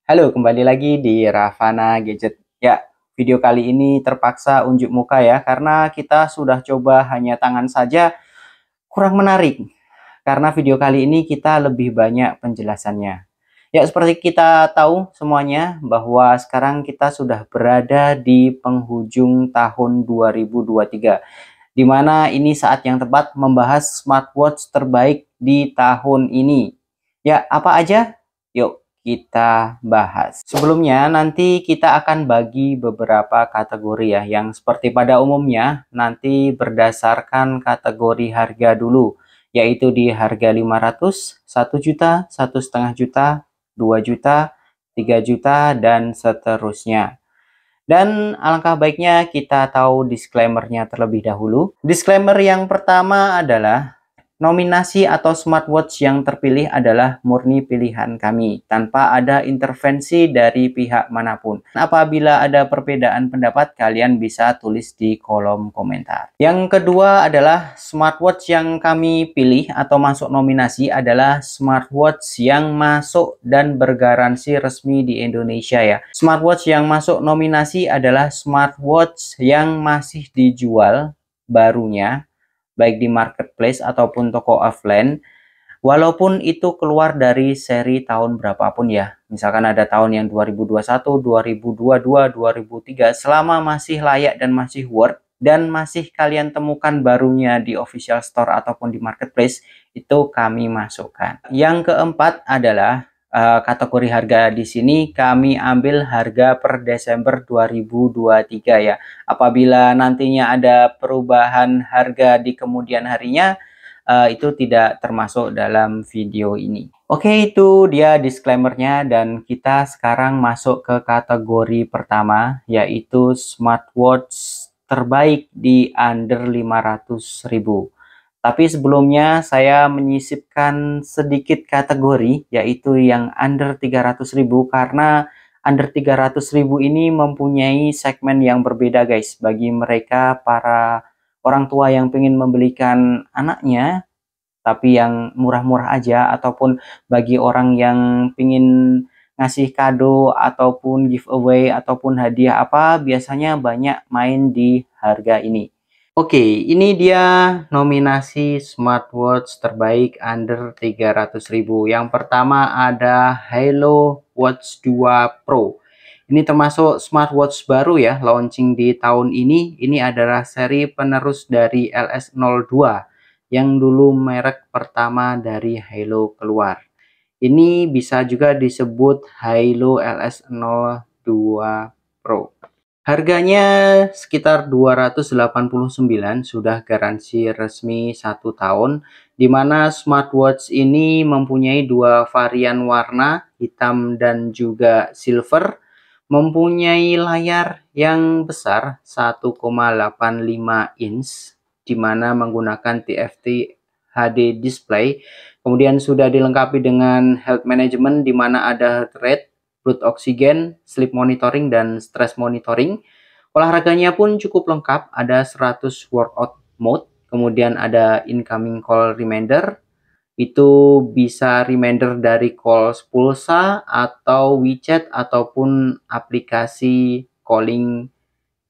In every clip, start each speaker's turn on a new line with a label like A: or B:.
A: Halo, kembali lagi di Ravana Gadget. Ya, video kali ini terpaksa unjuk muka ya, karena kita sudah coba hanya tangan saja, kurang menarik. Karena video kali ini kita lebih banyak penjelasannya. Ya, seperti kita tahu semuanya bahwa sekarang kita sudah berada di penghujung tahun 2023, di mana ini saat yang tepat membahas smartwatch terbaik di tahun ini. Ya, apa aja? Yuk kita bahas. Sebelumnya nanti kita akan bagi beberapa kategori ya, yang seperti pada umumnya nanti berdasarkan kategori harga dulu, yaitu di harga 500, 1 juta, 1,5 juta, 2 juta, 3 juta, dan seterusnya. Dan alangkah baiknya kita tahu disclaimer-nya terlebih dahulu. Disclaimer yang pertama adalah nominasi atau smartwatch yang terpilih adalah murni pilihan kami, tanpa ada intervensi dari pihak manapun. Apabila ada perbedaan pendapat, kalian bisa tulis di kolom komentar. Yang kedua adalah smartwatch yang kami pilih atau masuk nominasi adalah smartwatch yang masuk dan bergaransi resmi di Indonesia ya. Smartwatch yang masuk nominasi adalah smartwatch yang masih dijual barunya, baik di marketplace ataupun toko offline, walaupun itu keluar dari seri tahun berapapun ya. Misalkan ada tahun yang 2021, 2022, 2003, selama masih layak dan masih worth, dan masih kalian temukan barunya di official store ataupun di marketplace, itu kami masukkan. Yang keempat adalah kategori harga. Di sini kami ambil harga per Desember 2023 ya. Apabila nantinya ada perubahan harga di kemudian harinya, itu tidak termasuk dalam video ini. Oke, itu dia disclaimer-nya, dan kita sekarang masuk ke kategori pertama, yaitu smartwatch terbaik di under 500.000. Tapi sebelumnya saya menyisipkan sedikit kategori, yaitu yang under 300.000, karena under 300.000 ini mempunyai segmen yang berbeda guys. Bagi mereka para orang tua yang ingin membelikan anaknya, tapi yang murah-murah aja, ataupun bagi orang yang ingin ngasih kado ataupun giveaway ataupun hadiah apa, biasanya banyak main di harga ini. Oke, ini dia nominasi smartwatch terbaik under 300.000. Yang pertama ada Halo Watch 2 Pro. Ini termasuk smartwatch baru ya, launching di tahun ini. Ini adalah seri penerus dari LS02, yang dulu merek pertama dari Halo keluar. Ini bisa juga disebut Halo LS02 Pro. Harganya sekitar 289, sudah garansi resmi 1 tahun, di mana smartwatch ini mempunyai dua varian warna, hitam dan juga silver, mempunyai layar yang besar 1,85 inch, di mana menggunakan TFT HD display, kemudian sudah dilengkapi dengan health management, di mana ada heart rate, blood oxygen, sleep monitoring, dan stress monitoring. Olahraganya pun cukup lengkap, ada 100 workout mode, kemudian ada incoming call reminder, itu bisa reminder dari call pulsa atau WeChat ataupun aplikasi calling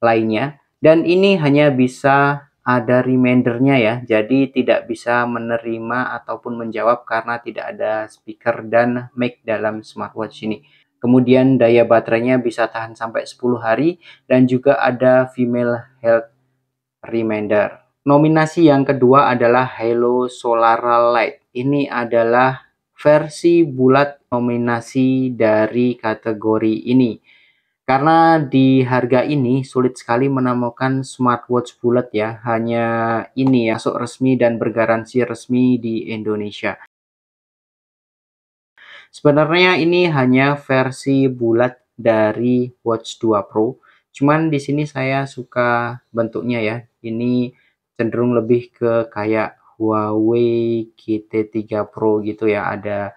A: lainnya. Dan ini hanya bisa ada remindernya ya, jadi tidak bisa menerima ataupun menjawab karena tidak ada speaker dan mic dalam smartwatch ini. Kemudian daya baterainya bisa tahan sampai 10 hari, dan juga ada female health reminder. Nominasi yang kedua adalah Halo Solar Light. Ini adalah versi bulat nominasi dari kategori ini. Karena di harga ini sulit sekali menemukan smartwatch bulat ya, hanya ini ya, masuk resmi dan bergaransi resmi di Indonesia. Sebenarnya ini hanya versi bulat dari Watch 2 Pro. Cuman di sini saya suka bentuknya ya. Ini cenderung lebih ke kayak Huawei GT3 Pro gitu ya. Ada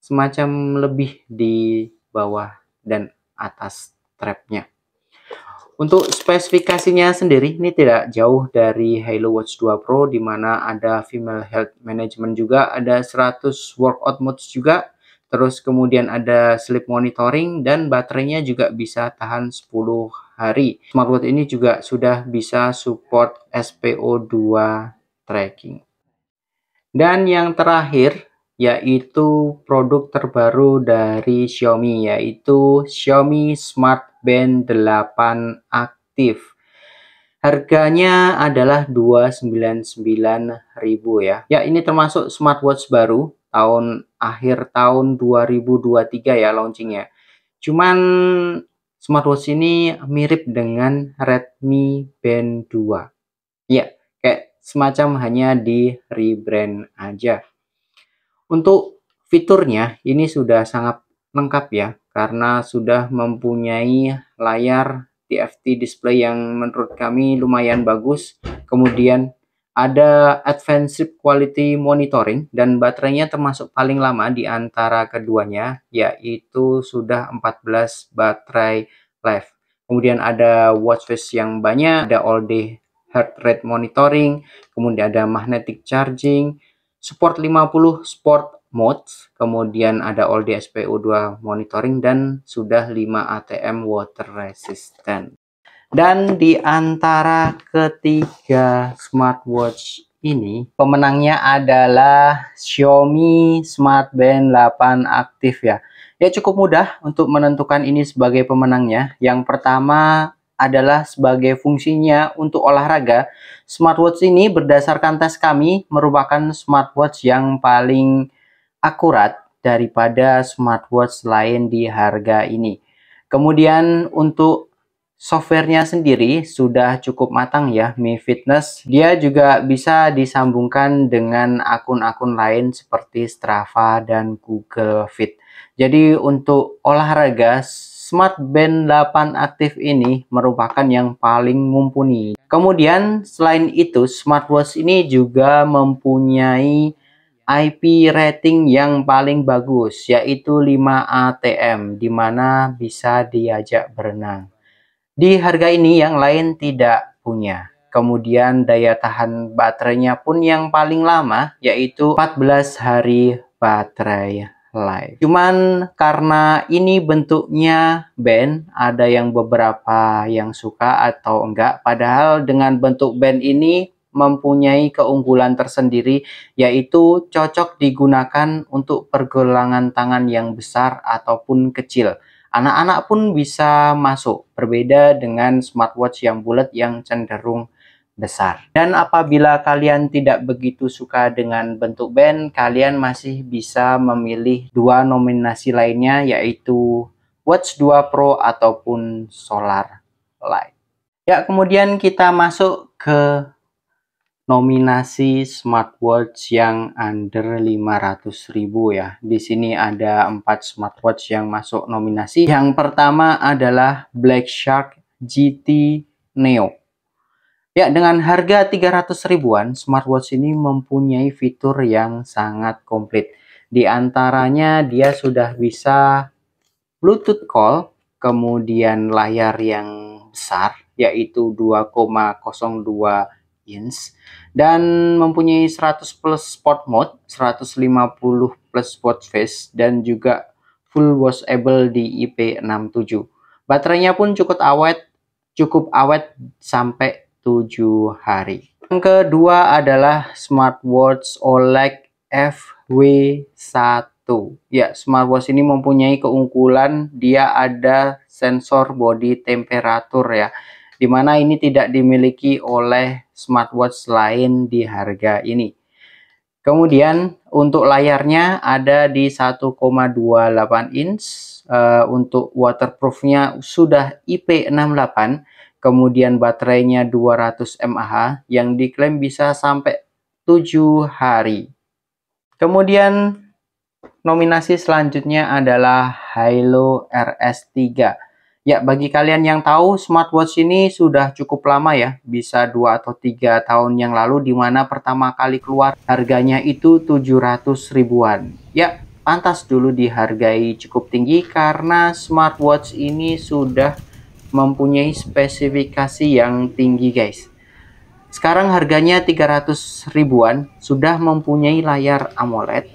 A: semacam lebih di bawah dan atas strapnya. Untuk spesifikasinya sendiri, ini tidak jauh dari Halo Watch 2 Pro, di mana ada female health management juga, ada 100 workout modes juga, terus kemudian ada sleep monitoring, dan baterainya juga bisa tahan 10 hari. Smartwatch ini juga sudah bisa support SPO2 tracking. Dan yang terakhir yaitu produk terbaru dari Xiaomi, yaitu Xiaomi Smart Band 8 Active. Harganya adalah 299.000 ya. Ya, ini termasuk smartwatch baru akhir tahun 2023 ya launchingnya. Cuman smartwatch ini mirip dengan Redmi Band 2. Ya, kayak semacam hanya di rebrand aja. Untuk fiturnya ini sudah sangat lengkap ya, karena sudah mempunyai layar TFT display yang menurut kami lumayan bagus. Kemudian ada advanced quality monitoring, dan baterainya termasuk paling lama di antara keduanya, yaitu sudah 14 baterai life. Kemudian ada watch face yang banyak, ada all day heart rate monitoring, kemudian ada magnetic charging, support 50 sport modes, kemudian ada all day SPO2 monitoring, dan sudah 5 ATM water resistant. Dan di antara ketiga smartwatch ini, pemenangnya adalah Xiaomi Smart Band 8 Active ya. Ya, cukup mudah untuk menentukan ini sebagai pemenangnya. Yang pertama adalah sebagai fungsinya untuk olahraga. Smartwatch ini berdasarkan tes kami merupakan smartwatch yang paling akurat daripada smartwatch lain di harga ini. Kemudian untuk softwarenya sendiri sudah cukup matang ya, Mi Fitness. Dia juga bisa disambungkan dengan akun-akun lain seperti Strava dan Google Fit. Jadi untuk olahraga, Smart Band 8 Active ini merupakan yang paling mumpuni. Kemudian selain itu, smartwatch ini juga mempunyai IP rating yang paling bagus, yaitu 5 ATM, di mana bisa diajak berenang. Di harga ini yang lain tidak punya. Kemudian daya tahan baterainya pun yang paling lama, yaitu 14 hari baterai life. Cuman karena ini bentuknya band, ada yang beberapa yang suka atau enggak. Padahal dengan bentuk band ini mempunyai keunggulan tersendiri, yaitu cocok digunakan untuk pergelangan tangan yang besar ataupun kecil. Anak-anak pun bisa masuk, berbeda dengan smartwatch yang bulat yang cenderung besar. Dan apabila kalian tidak begitu suka dengan bentuk band, kalian masih bisa memilih dua nominasi lainnya, yaitu Watch 2 Pro ataupun Solar Light. Ya, kemudian kita masuk ke nominasi smartwatch yang under 500.000 ya. Di sini ada 4 smartwatch yang masuk nominasi. Yang pertama adalah Black Shark GT Neo. Ya, dengan harga 300 ribuan, smartwatch ini mempunyai fitur yang sangat komplit. Di antaranya dia sudah bisa Bluetooth call, kemudian layar yang besar yaitu 2,02 inch, dan mempunyai 100 plus sport mode, 150 plus watch face, dan juga full washable di IP67. Baterainya pun cukup awet sampai 7 hari. Yang kedua adalah smartwatch OLED FW1. Ya, smartwatch ini mempunyai keunggulan dia ada sensor body temperatur ya, dimana ini tidak dimiliki oleh smartwatch lain di harga ini. Kemudian untuk layarnya ada di 1,28 inch, untuk waterproofnya sudah IP68, kemudian baterainya 200 mAh yang diklaim bisa sampai 7 hari. Kemudian nominasi selanjutnya adalah Halo RS3. Ya, bagi kalian yang tahu, smartwatch ini sudah cukup lama ya, bisa 2 atau 3 tahun yang lalu, dimana pertama kali keluar harganya itu 700 ribuan. Ya, pantas dulu dihargai cukup tinggi karena smartwatch ini sudah mempunyai spesifikasi yang tinggi guys. Sekarang harganya 300 ribuan, sudah mempunyai layar AMOLED,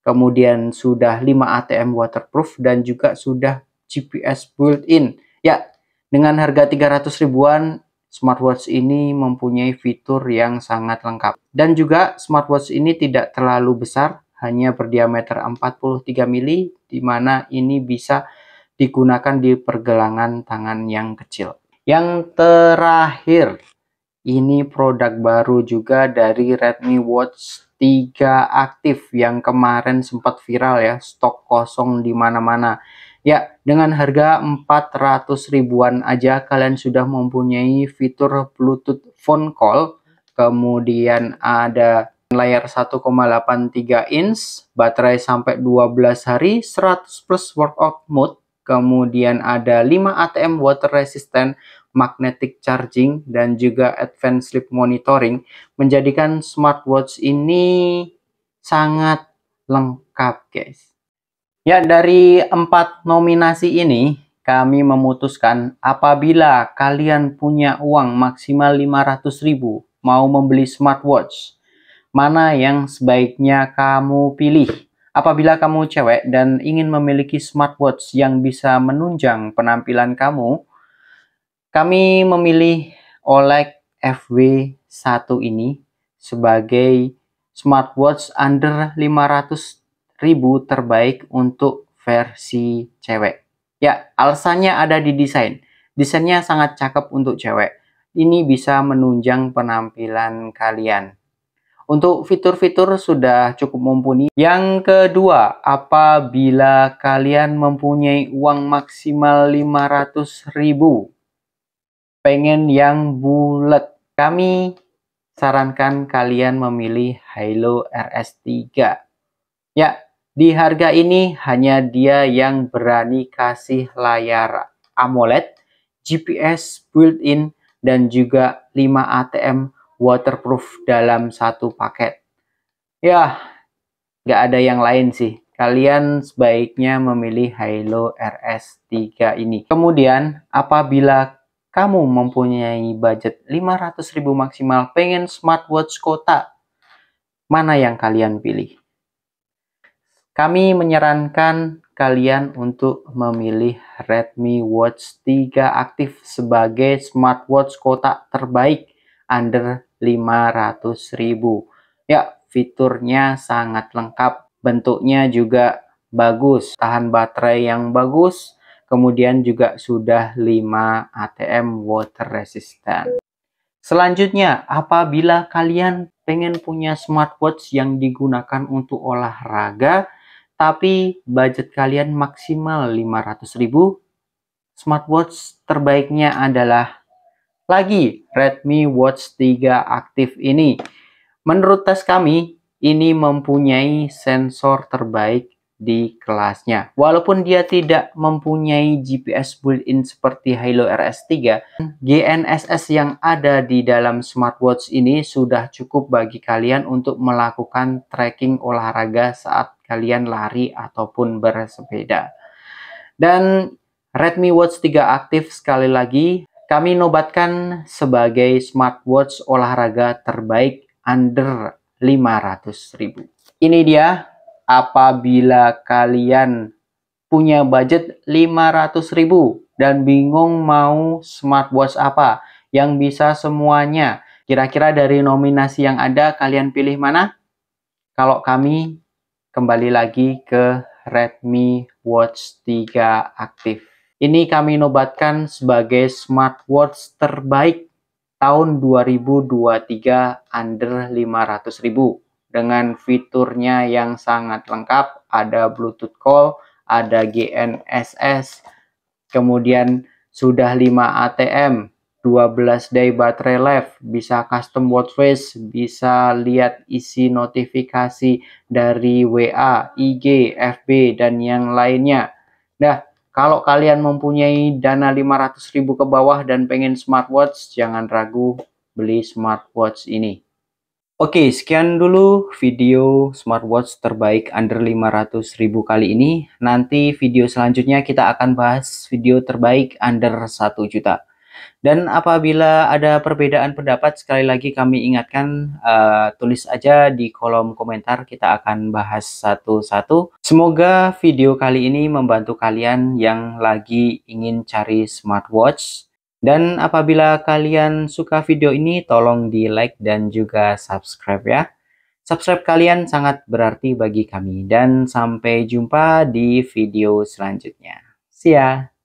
A: kemudian sudah 5 ATM waterproof, dan juga sudah GPS built-in. Ya, dengan harga 300 ribuan, smartwatch ini mempunyai fitur yang sangat lengkap. Dan juga smartwatch ini tidak terlalu besar, hanya berdiameter 43 mili, di mana ini bisa digunakan di pergelangan tangan yang kecil. Yang terakhir, ini produk baru juga dari Redmi Watch 3 Active yang kemarin sempat viral ya, stok kosong di mana-mana. Ya, dengan harga 400 ribuan aja kalian sudah mempunyai fitur Bluetooth phone call, kemudian ada layar 1,83 inch, baterai sampai 12 hari, 100 plus workout mode, kemudian ada 5 ATM water resistant, magnetic charging, dan juga advanced sleep monitoring, menjadikan smartwatch ini sangat lengkap, guys. Ya, dari 4 nominasi ini kami memutuskan apabila kalian punya uang maksimal 500 ribu mau membeli smartwatch, mana yang sebaiknya kamu pilih? Apabila kamu cewek dan ingin memiliki smartwatch yang bisa menunjang penampilan kamu, kami memilih OLED FW1 ini sebagai smartwatch under 500 ribu terbaik untuk versi cewek. Ya, alasannya ada di desain. Desainnya sangat cakep untuk cewek. Ini bisa menunjang penampilan kalian. Untuk fitur-fitur sudah cukup mumpuni. Yang kedua, apabila kalian mempunyai uang maksimal 500 ribu, pengen yang bulat, kami sarankan kalian memilih Hilo RS3. Ya, di harga ini hanya dia yang berani kasih layar AMOLED, GPS built-in, dan juga 5 ATM waterproof dalam satu paket. Ya, nggak ada yang lain sih. Kalian sebaiknya memilih Hilo RS3 ini. Kemudian, apabila kamu mempunyai budget 500 ribu maksimal, pengen smartwatch kotak, mana yang kalian pilih? Kami menyarankan kalian untuk memilih Redmi Watch 3 Active sebagai smartwatch kotak terbaik under 500 ribu. Ya, fiturnya sangat lengkap, bentuknya juga bagus, tahan baterai yang bagus, kemudian juga sudah 5 ATM water resistant. Selanjutnya, apabila kalian pengen punya smartwatch yang digunakan untuk olahraga, tapi budget kalian maksimal 500 ribu, smartwatch terbaiknya adalah lagi Redmi Watch 3 Active ini. Menurut tes kami, ini mempunyai sensor terbaik di kelasnya. Walaupun dia tidak mempunyai GPS built-in seperti Hilo RS3, GNSS yang ada di dalam smartwatch ini sudah cukup bagi kalian untuk melakukan tracking olahraga saat kalian lari ataupun bersepeda. Dan Redmi Watch 3 Active sekali lagi kami nobatkan sebagai smartwatch olahraga terbaik under 500 ribu. Ini dia. Apabila kalian punya budget 500 ribu dan bingung mau smartwatch apa yang bisa semuanya, kira-kira dari nominasi yang ada kalian pilih mana? Kalau kami kembali lagi ke Redmi Watch 3 Active. Ini kami nobatkan sebagai smartwatch terbaik tahun 2023 under 500 ribu. Dengan fiturnya yang sangat lengkap, ada Bluetooth call, ada GNSS, kemudian sudah 5 ATM, 12 day baterai life, bisa custom watch face, bisa lihat isi notifikasi dari WA, IG, FB, dan yang lainnya. Nah, kalau kalian mempunyai dana 500 ribu ke bawah dan pengen smartwatch, jangan ragu beli smartwatch ini. Oke, sekian dulu video smartwatch terbaik under 500 ribu kali ini. Nanti video selanjutnya kita akan bahas video terbaik under 1 juta. Dan apabila ada perbedaan pendapat, sekali lagi kami ingatkan, tulis aja di kolom komentar, kita akan bahas satu-satu. Semoga video kali ini membantu kalian yang lagi ingin cari smartwatch. Dan apabila kalian suka video ini, tolong di like dan juga subscribe ya. Subscribe kalian sangat berarti bagi kami. Dan sampai jumpa di video selanjutnya. See ya!